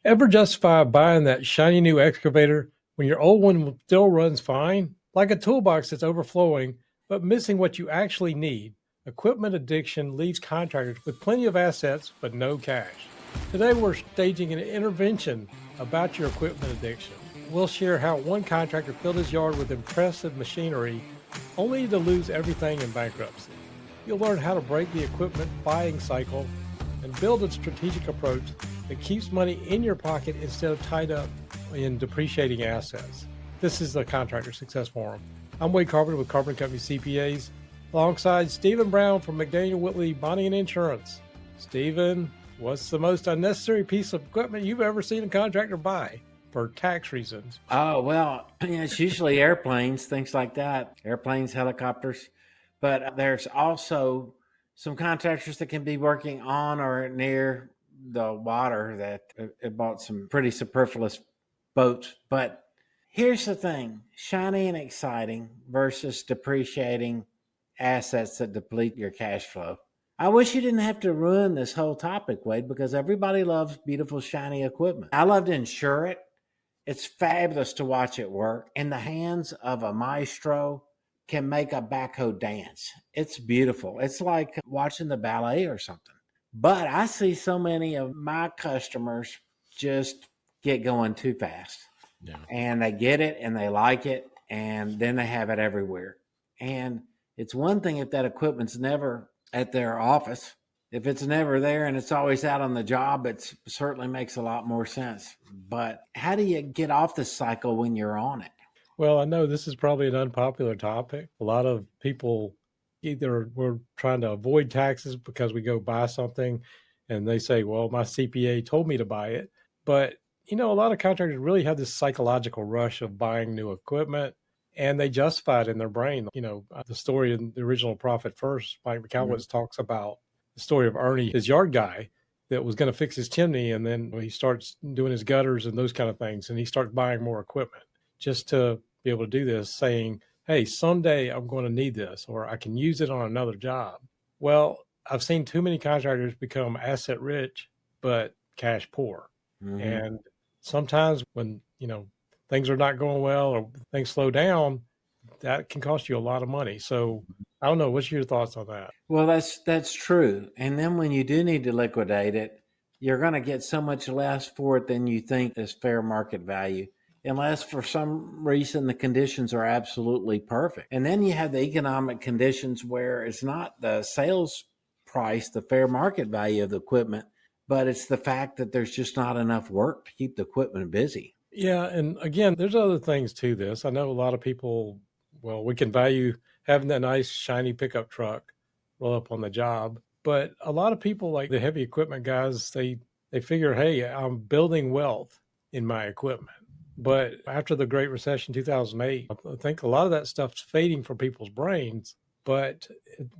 Ever justify buying that shiny new excavator when your old one still runs fine? Like a toolbox that's overflowing, but missing what you actually need. Equipment addiction leaves contractors with plenty of assets, but no cash. Today, we're staging an intervention about your equipment addiction. We'll share how one contractor filled his yard with impressive machinery only to lose everything in bankruptcy. You'll learn how to break the equipment buying cycle and build a strategic approach that keeps money in your pocket instead of tied up in depreciating assets. This is the Contractor Success Forum. I'm Wade Carpenter with Carpenter Company CPAs, alongside Stephen Brown from McDaniel Whitley Bonding and Insurance. Stephen, what's the most unnecessary piece of equipment you've ever seen a contractor buy for tax reasons? Oh, well, it's usually airplanes, things like that, airplanes, helicopters. But there's also some contractors that can be working on or near the water that bought some pretty superfluous boats. But here's the thing, shiny and exciting versus depreciating assets that deplete your cash flow. I wish you didn't have to ruin this whole topic, Wade, because everybody loves beautiful, shiny equipment. I love to insure it. It's fabulous to watch it work. In the hands of a maestro can make a backhoe dance. It's beautiful. It's like watching the ballet or something. But I see so many of my customers just get going too fast. Yeah. And they get it and they like it, and then they have it everywhere. And it's one thing if that equipment's never at their office. If it's never there and it's always out on the job, it certainly makes a lot more sense. But how do you get off the cycle when you're on it? Well, I know this is probably an unpopular topic. A lot of people either we're trying to avoid taxes because we go buy something and they say, well, my CPA told me to buy it. But, a lot of contractors really have this psychological rush of buying new equipment and they justify it in their brain. The story in the original Profit First, Mike McCowitz talks about the story of Ernie, his yard guy that was going to fix his chimney. And then he starts doing his gutters and those kind of things. And he starts buying more equipment just to be able to do this, saying, hey, someday I'm going to need this, or I can use it on another job. Well, I've seen too many contractors become asset rich, but cash poor. Mm-hmm. And sometimes when, things are not going well or things slow down, that can cost you a lot of money. So I don't know. What's your thoughts on that? Well, that's true. And then when you do need to liquidate it, you're going to get so much less for it than you think is fair market value, unless for some reason the conditions are absolutely perfect. And then you have the economic conditions where it's not the sales price, the fair market value of the equipment, but it's the fact that there's just not enough work to keep the equipment busy. Yeah. And again, there's other things to this. I know a lot of people, we can value having that nice shiny pickup truck roll up on the job. But a lot of people, like the heavy equipment guys, they figure, hey, I'm building wealth in my equipment. But after the Great Recession, 2008, I think a lot of that stuff's fading from people's brains. But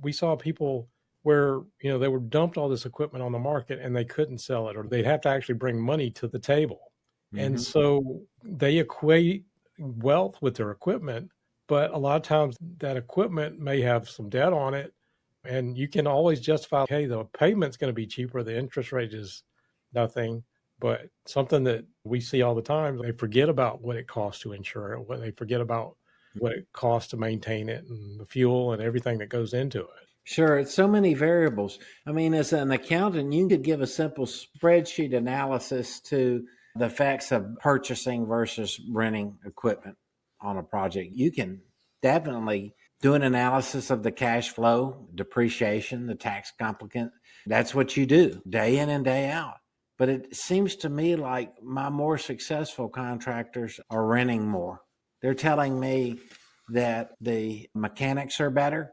we saw people where, they were dumped all this equipment on the market and they couldn't sell it, or they'd have to actually bring money to the table. Mm-hmm. And so they equate wealth with their equipment. But a lot of times that equipment may have some debt on it. And you can always justify, hey, the payment's going to be cheaper. The interest rate is nothing. But something that we see all the time, they forget about what it costs to insure it, what they forget about what it costs to maintain it and the fuel and everything that goes into it. Sure. It's so many variables. I mean, as an accountant, you could give a simple spreadsheet analysis to the effects of purchasing versus renting equipment on a project. You can definitely do an analysis of the cash flow, depreciation, the tax complicant. That's what you do day in and day out. But it seems to me like my more successful contractors are renting more. They're telling me that the mechanics are better.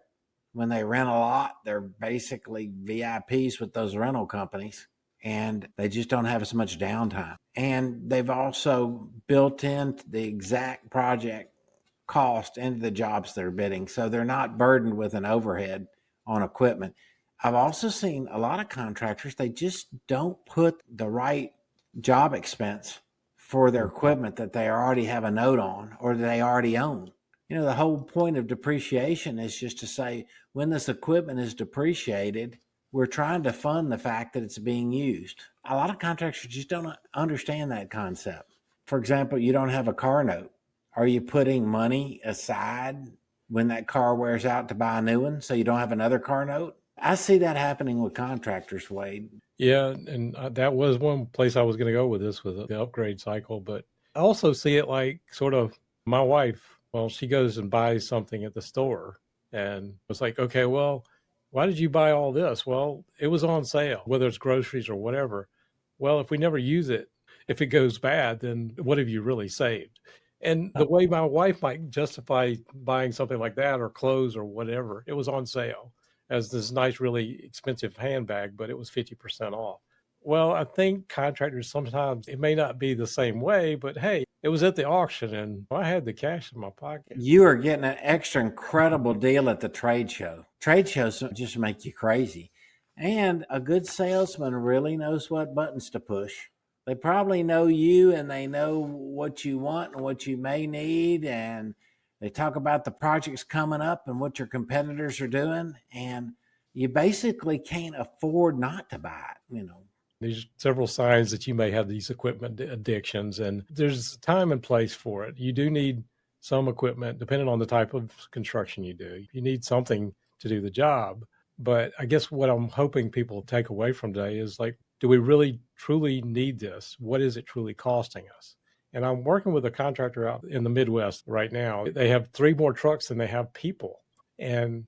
When they rent a lot, they're basically VIPs with those rental companies, and they just don't have as much downtime. And they've also built in the exact project cost into the jobs they're bidding, so they're not burdened with an overhead on equipment. I've also seen a lot of contractors, they just don't put the right job expense for their equipment that they already have a note on or that they already own. The whole point of depreciation is just to say when this equipment is depreciated, we're trying to fund the fact that it's being used. A lot of contractors just don't understand that concept. For example, you don't have a car note. Are you putting money aside when that car wears out to buy a new one so you don't have another car note? I see that happening with contractors, Wade. Yeah, and that was one place I was going to go with this, with the upgrade cycle. But I also see it like sort of my wife. Well, she goes and buys something at the store, and it's like, okay, well, why did you buy all this? Well, it was on sale, whether it's groceries or whatever. Well, if we never use it, if it goes bad, then what have you really saved? And the way my wife might justify buying something like that or clothes or whatever, it was on sale as this nice, really expensive handbag, but it was 50% off. Well, I think contractors sometimes it may not be the same way, but hey, it was at the auction and I had the cash in my pocket. You are getting an extra incredible deal at the trade show. Trade shows just make you crazy. And a good salesman really knows what buttons to push. They probably know you and they know what you want and what you may need. And they talk about the projects coming up and what your competitors are doing. And you basically can't afford not to buy it. There's several signs that you may have these equipment addictions, and there's time and place for it. You do need some equipment, depending on the type of construction you do. You need something to do the job. But I guess what I'm hoping people take away from today is like, do we really truly need this? What is it truly costing us? And I'm working with a contractor out in the Midwest right now. They have 3 more trucks than they have people. And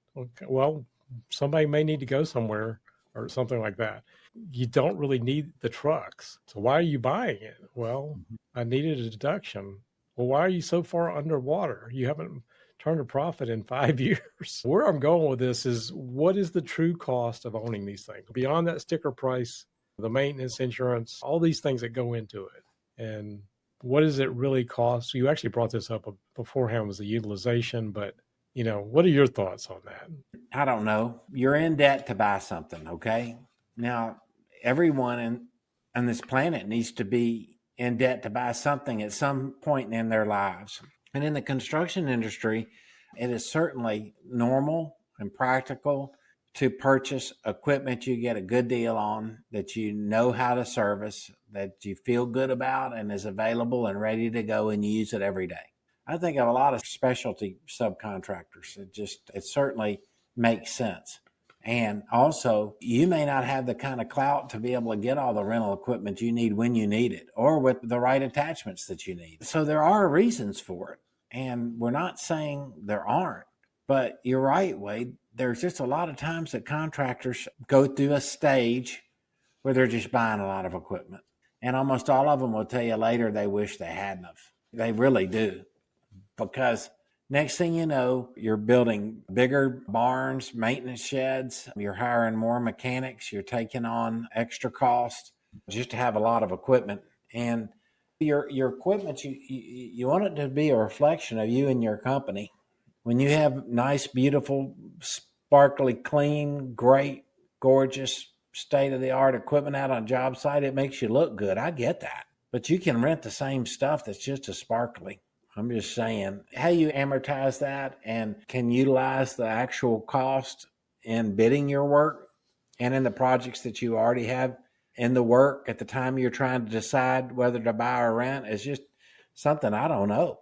well, somebody may need to go somewhere or something like that. You don't really need the trucks. So why are you buying it? Well, I needed a deduction. Well, why are you so far underwater? You haven't turned a profit in 5 years. Where I'm going with this is what is the true cost of owning these things? Beyond that sticker price, the maintenance, insurance, all these things that go into it. And what does it really cost? You actually brought this up beforehand, was the utilization, but what are your thoughts on that? I don't know. You're in debt to buy something, okay? Now, everyone on this planet needs to be in debt to buy something at some point in their lives. And in the construction industry, it is certainly normal and practical to purchase equipment you get a good deal on, that you know how to service, that you feel good about and is available and ready to go and use it every day. I think of a lot of specialty subcontractors. It certainly makes sense. And also, you may not have the kind of clout to be able to get all the rental equipment you need when you need it, or with the right attachments that you need. So there are reasons for it. And we're not saying there aren't. But you're right, Wade. There's just a lot of times that contractors go through a stage where they're just buying a lot of equipment. And almost all of them will tell you later they wish they hadn't have. They really do. Because next thing you know, you're building bigger barns, maintenance sheds, you're hiring more mechanics, you're taking on extra costs just to have a lot of equipment. And your equipment, you want it to be a reflection of you and your company. When you have nice, beautiful, sparkly, clean, great, gorgeous, state of the art equipment out on a job site, it makes you look good. I get that. But you can rent the same stuff that's just as sparkly. I'm just saying how you amortize that and can utilize the actual cost in bidding your work and in the projects that you already have in the work at the time you're trying to decide whether to buy or rent is just something I don't know.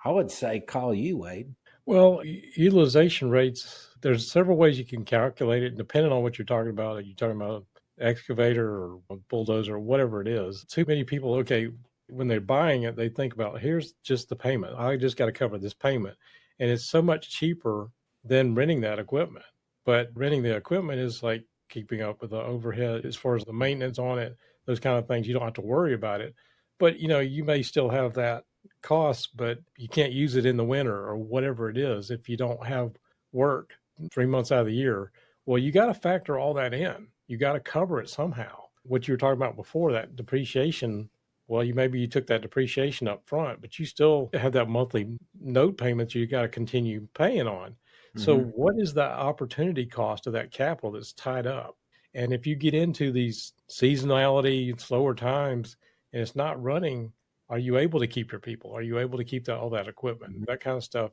I would say call you, Wade. Well, utilization rates, there's several ways you can calculate it, depending on what you're talking about. Are you talking about an excavator or a bulldozer or whatever it is? Too many people, okay, when they're buying it, they think about here's just the payment. I just got to cover this payment. And it's so much cheaper than renting that equipment. But renting the equipment is like keeping up with the overhead as far as the maintenance on it, those kind of things. You don't have to worry about it. But you may still have that cost, but you can't use it in the winter or whatever it is if you don't have work 3 months out of the year. Well, you got to factor all that in. You got to cover it somehow. What you were talking about before, that depreciation, well, you took that depreciation up front, but you still have that monthly note payments you got to continue paying on. So what is the opportunity cost of that capital that's tied up? And if you get into these seasonality, slower times, and it's not running, are you able to keep your people? Are you able to keep all that equipment, that kind of stuff?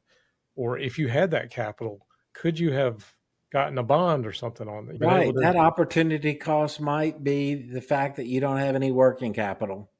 Or if you had that capital, could you have gotten a bond or something on it. Been able Right. to, That opportunity cost might be the fact that you don't have any working capital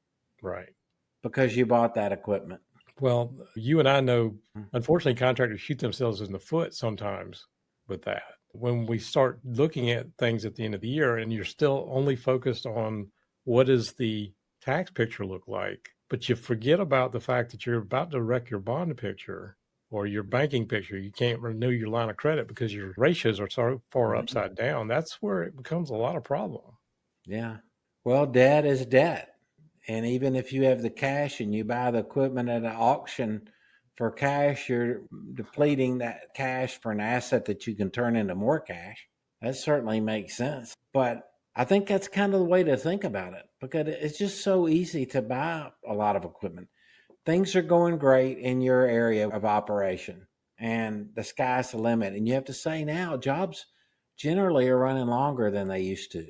right. because you bought that equipment. Well, you and I know, unfortunately, contractors shoot themselves in the foot sometimes with that. When we start looking at things at the end of the year and you're still only focused on what does the tax picture look like, but you forget about the fact that you're about to wreck your bond picture or your banking picture. You can't renew your line of credit because your ratios are so far upside down. That's where it becomes a lot of problem. Yeah. Well, debt is debt. And even if you have the cash and you buy the equipment at an auction for cash, you're depleting that cash for an asset that you can turn into more cash. That certainly makes sense. But I think that's kind of the way to think about it because it's just so easy to buy a lot of equipment. Things are going great in your area of operation and the sky's the limit. And you have to say now, jobs generally are running longer than they used to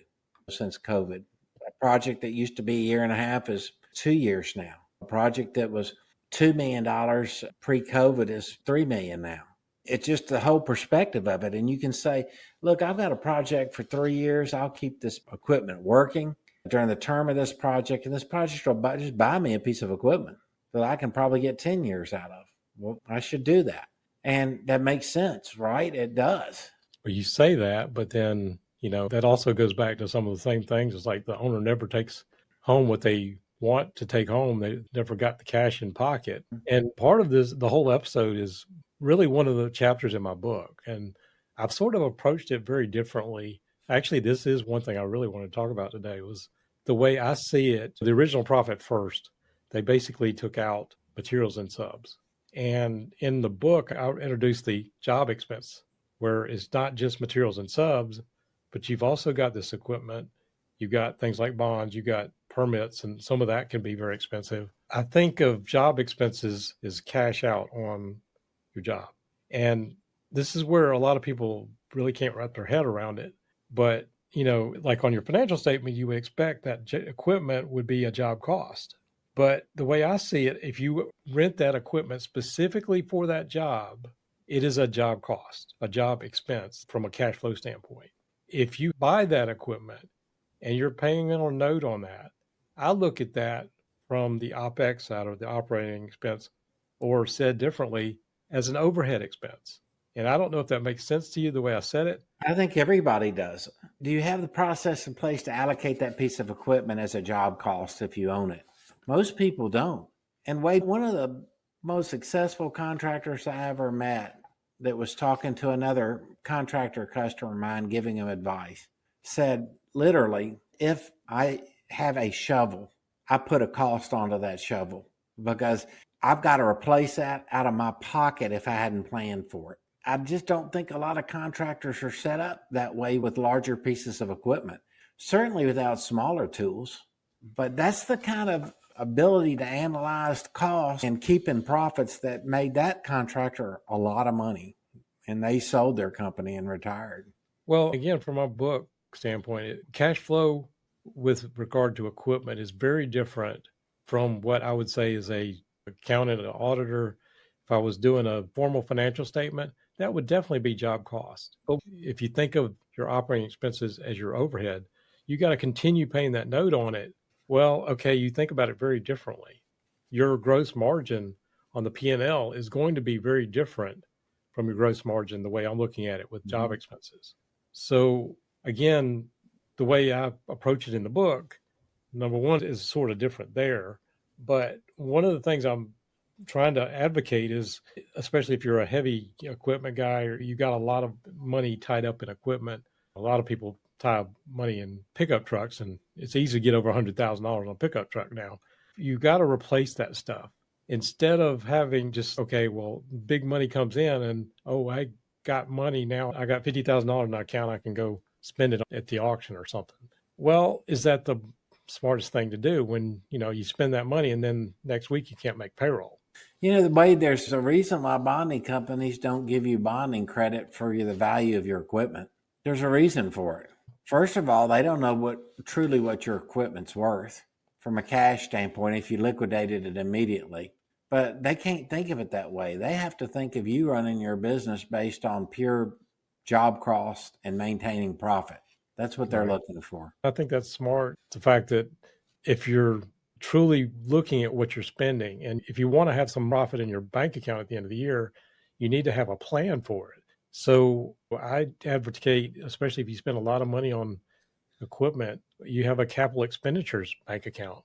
since COVID. A project that used to be a year and a half is 2 years now. A project that was $2 million pre-COVID is $3 million now. It's just the whole perspective of it. And you can say, look, I've got a project for 3 years. I'll keep this equipment working during the term of this project. And this project will just buy me a piece of equipment that I can probably get 10 years out of. Well, I should do that. And that makes sense, right? It does. Well, you say that, but then, that also goes back to some of the same things. It's like the owner never takes home what they want to take home. They never got the cash in pocket. And part of this, the whole episode is really one of the chapters in my book. And I've sort of approached it very differently. Actually, this is one thing I really want to talk about today was the way I see it. The original Profit First, they basically took out materials and subs. And in the book, I introduced the job expense where it's not just materials and subs, but you've also got this equipment. You've got things like bonds, you've got permits, and some of that can be very expensive. I think of job expenses as cash out on your job. And this is where a lot of people really can't wrap their head around it. But, like on your financial statement, you would expect that equipment would be a job cost. But the way I see it, if you rent that equipment specifically for that job, it is a job cost, a job expense from a cash flow standpoint. If you buy that equipment and you're paying on a note on that, I look at that from the OPEX side or the operating expense, or said differently, as an overhead expense. And I don't know if that makes sense to you the way I said it. I think everybody does. Do you have the process in place to allocate that piece of equipment as a job cost if you own it? Most people don't. And Wade, one of the most successful contractors I ever met that was talking to another contractor customer of mine, giving him advice, said literally, if I have a shovel, I put a cost onto that shovel because I've got to replace that out of my pocket if I hadn't planned for it. I just don't think a lot of contractors are set up that way with larger pieces of equipment, certainly without smaller tools. But that's the kind of ability to analyze costs and keep in profits that made that contractor a lot of money. And they sold their company and retired. Well, again, from a book standpoint, cash flow with regard to equipment is very different from what I would say is a accountant, an auditor. If I was doing a formal financial statement, that would definitely be job cost. But if you think of your operating expenses as your overhead, you got to continue paying that note on it. Well, okay, you think about it very differently. Your gross margin on the P&L is going to be very different from your gross margin the way I'm looking at it with job expenses. So again, the way I approach it in the book, number one is sort of different there. But one of the things I'm trying to advocate is, especially if you're a heavy equipment guy or you got a lot of money tied up in equipment, a lot of people tie up money in pickup trucks, and it's easy to get over $100,000 on a pickup truck now. You got to replace that stuff instead of having just, okay, well, big money comes in and, oh, I got money now. I got $50,000 in my account. I can go spend it at the auction or something. Well, is that the smartest thing to do when, you spend that money and then next week you can't make payroll? Wade, there's a reason why bonding companies don't give you bonding credit for the value of your equipment. There's a reason for it. First of all, they don't know what your equipment's worth from a cash standpoint if you liquidated it immediately. But they can't think of it that way. They have to think of you running your business based on pure job cost and maintaining profit. That's what they're Right. looking for. I think that's smart. The fact that if you're truly looking at what you're spending, and if you want to have some profit in your bank account at the end of the year, you need to have a plan for it. So I advocate, especially if you spend a lot of money on equipment, you have a capital expenditures bank account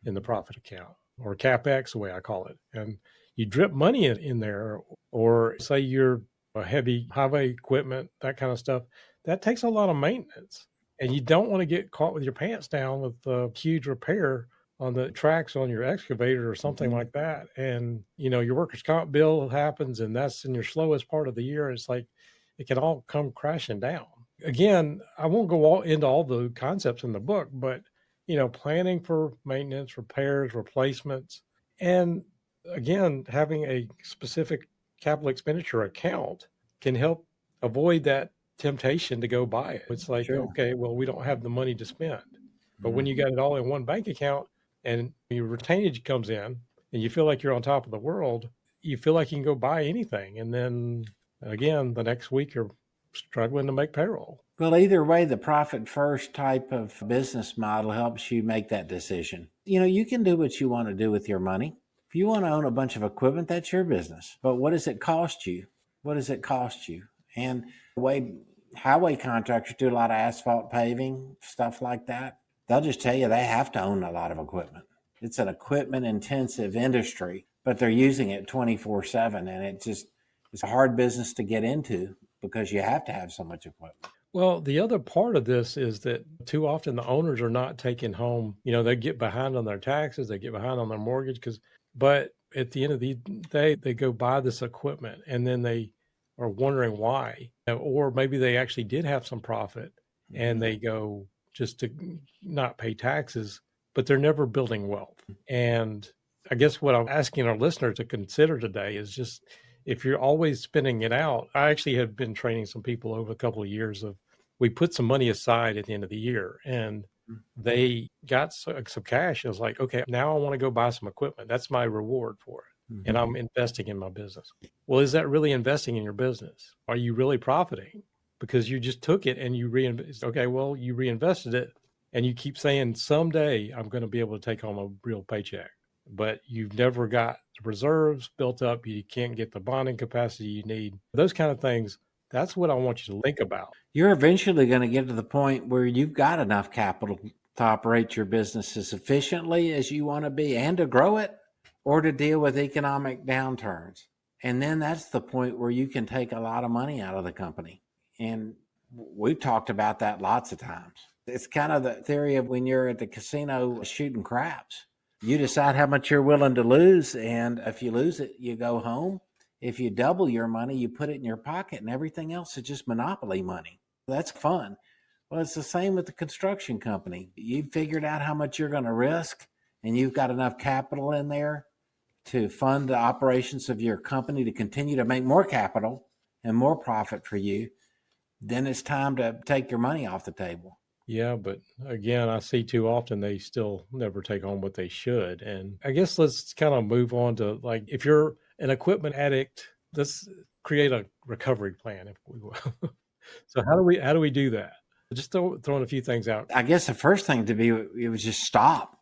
in the profit account, or CapEx, the way I call it. And you drip money in there, or say you're a heavy highway equipment, that kind of stuff. That takes a lot of maintenance. And you don't want to get caught with your pants down with a huge repair on the tracks on your excavator or something Mhm. like that. And, your workers' comp bill happens, and that's in your slowest part of the year. It's like it can all come crashing down. Again, I won't go into all the concepts in the book, but planning for maintenance, repairs, replacements, and again, having a specific capital expenditure account can help avoid that temptation to go buy it. It's like, Sure. okay, well, we don't have the money to spend. But when you Mhm. got it all in one bank account and your retainage comes in and you feel like you're on top of the world, you feel like you can go buy anything. And then again, the next week you're struggling to make payroll. Well, either way, the profit first type of business model helps you make that decision. You can do what you want to do with your money. If you want to own a bunch of equipment, that's your business. But what does it cost you? What does it cost you? And the way highway contractors do a lot of asphalt paving, stuff like that, they'll just tell you they have to own a lot of equipment. It's an equipment intensive industry, but they're using it 24/7. And it's a hard business to get into because you have to have so much equipment. Well, the other part of this is that too often the owners are not taking home, they get behind on their taxes, they get behind on their mortgage but at the end of the day, they go buy this equipment and then they are wondering why. Or maybe they actually did have some profit and Mhm. they go just to not pay taxes, but they're never building wealth. And I guess what I'm asking our listeners to consider today is just if you're always spending it out. I actually have been training some people over a couple of years of we put some money aside at the end of the year and they got some cash. I was like, okay, now I want to go buy some equipment. That's my reward for it. And Mhm. I'm investing in my business. Well, is that really investing in your business? Are you really profiting? Because you just took it and you reinvest. Okay, well, you reinvested it and you keep saying someday I'm going to be able to take home a real paycheck, but you've never got the reserves built up. You can't get the bonding capacity you need. Those kind of things. That's what I want you to think about. You're eventually going to get to the point where you've got enough capital to operate your business as efficiently as you want to be and to grow it or to deal with economic downturns. And then that's the point where you can take a lot of money out of the company. And we've talked about that lots of times. It's kind of the theory of when you're at the casino shooting craps. You decide how much you're willing to lose. And if you lose it, you go home. If you double your money, you put it in your pocket, and everything else is just monopoly money. That's fun. Well, it's the same with the construction company. You've figured out how much you're going to risk, and you've got enough capital in there to fund the operations of your company to continue to make more capital and more profit for you. Then it's time to take your money off the table. Yeah, but again, I see too often they still never take home what they should. And I guess let's kind of move on to like if you're an equipment addict, let's create a recovery plan if we will. So how do we do that? Just throwing a few things out. I guess the first thing to be it was just stop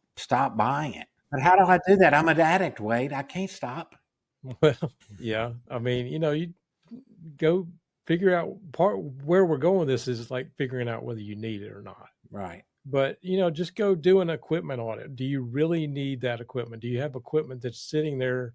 buying it. But how do I do that? I'm an addict, Wade. I can't stop. Well, yeah. I mean, you go figure out part where we're going with this is like figuring out whether you need it or not. Right. But, just go do an equipment audit. Do you really need that equipment? Do you have equipment that's sitting there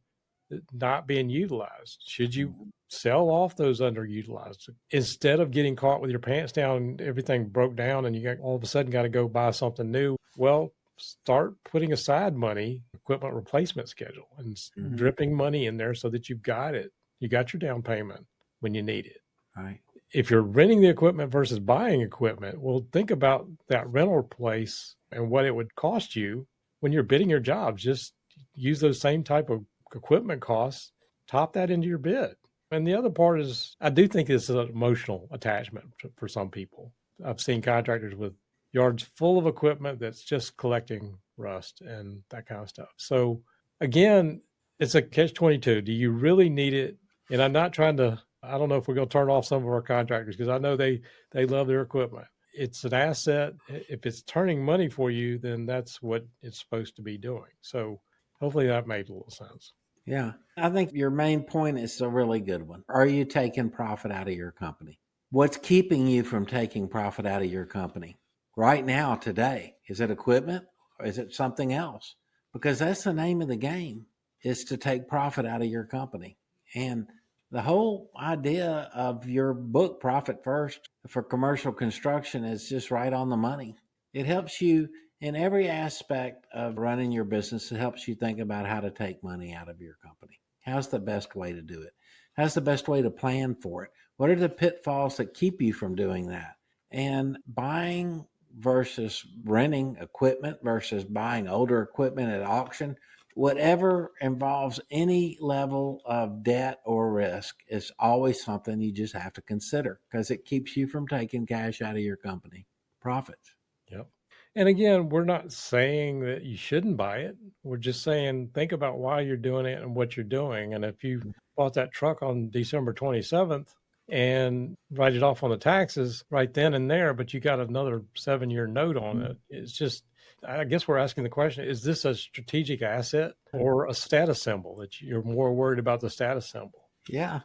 not being utilized? Should you sell off those underutilized instead of getting caught with your pants down and everything broke down and you got all of a sudden got to go buy something new? Well, start putting aside money, equipment replacement schedule, and Mm-hmm. dripping money in there so that you've got it. You got your down payment when you need it. Right. If you're renting the equipment versus buying equipment, well, think about that rental place and what it would cost you when you're bidding your jobs. Just use those same type of equipment costs, top that into your bid. And the other part is, I do think it's an emotional attachment for some people. I've seen contractors with yards full of equipment that's just collecting rust and that kind of stuff. So again, it's a catch 22. Do you really need it? And I'm not trying to I don't know if we're going to turn off some of our contractors because I know they love their equipment. It's an asset. If it's turning money for you, then that's what it's supposed to be doing. So hopefully that made a little sense. Yeah. I think your main point is a really good one. Are you taking profit out of your company? What's keeping you from taking profit out of your company right now, today? Is it equipment or is it something else? Because that's the name of the game, is to take profit out of your company. And the whole idea of your book, Profit First, for commercial construction is just right on the money. It helps you in every aspect of running your business. It helps you think about how to take money out of your company. How's the best way to do it? How's the best way to plan for it? What are the pitfalls that keep you from doing that? And buying versus renting equipment versus buying older equipment at auction, whatever involves any level of debt or risk is always something you just have to consider because it keeps you from taking cash out of your company profits. Yep. And again, we're not saying that you shouldn't buy it. We're just saying think about why you're doing it and what you're doing. And if you bought that truck on December 27th and write it off on the taxes right then and there, but you got another 7-year note on it, it's just, I guess we're asking the question, is this a strategic asset or a status symbol that you're more worried about the status symbol? Yeah.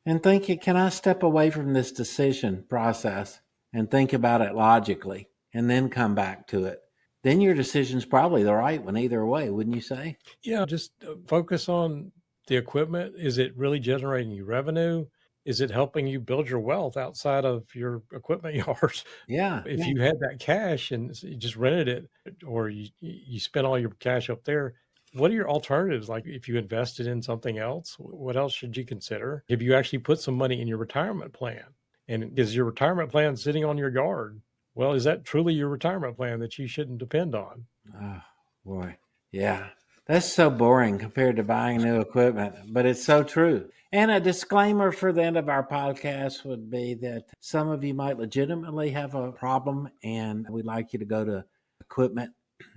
And think, can I step away from this decision process and think about it logically and then come back to it? Then your decision's probably the right one either way, wouldn't you say? Yeah, just focus on the equipment. Is it really generating you revenue? Is it helping you build your wealth outside of your equipment yards? Yeah. If you had that cash and you just rented it or you spent all your cash up there, what are your alternatives? Like if you invested in something else, what else should you consider? If you actually put some money in your retirement plan, and is your retirement plan sitting on your yard? Well, is that truly your retirement plan that you shouldn't depend on? Oh, boy. Yeah. That's so boring compared to buying new equipment, but it's so true. And a disclaimer for the end of our podcast would be that some of you might legitimately have a problem, and we'd like you to go to Equipment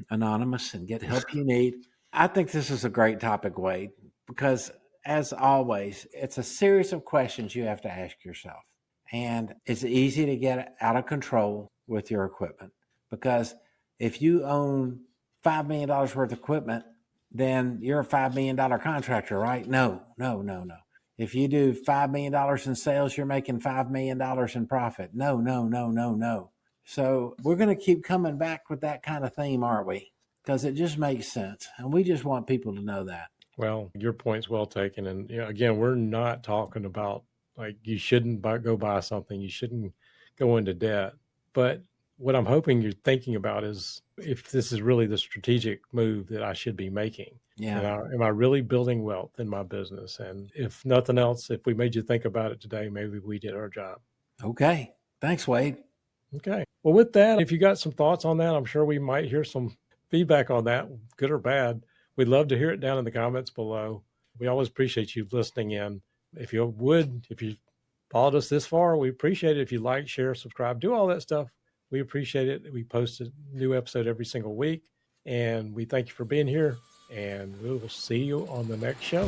Anonymous and get help you need. I think this is a great topic, Wade, because as always, it's a series of questions you have to ask yourself. And it's easy to get out of control with your equipment because if you own $5 million worth of equipment, then you're a $5 million contractor, right? No, no, no, no. If you do $5 million in sales, you're making $5 million in profit. No, no, no, no, no. So we're going to keep coming back with that kind of theme, aren't we? Because it just makes sense. And we just want people to know that. Well, your point's well taken. And again, we're not talking about like you shouldn't go buy something, you shouldn't go into debt. But what I'm hoping you're thinking about is if this is really the strategic move that I should be making. And Yeah. am I really building wealth in my business? And if nothing else, if we made you think about it today, maybe we did our job. Okay. Thanks, Wade. Okay. Well, with that, if you got some thoughts on that, I'm sure we might hear some feedback on that, good or bad. We'd love to hear it down in the comments below. We always appreciate you listening in. If you followed us this far, we appreciate it. If you like, share, subscribe, do all that stuff. We appreciate it. We post a new episode every single week. And we thank you for being here. And we will see you on the next show.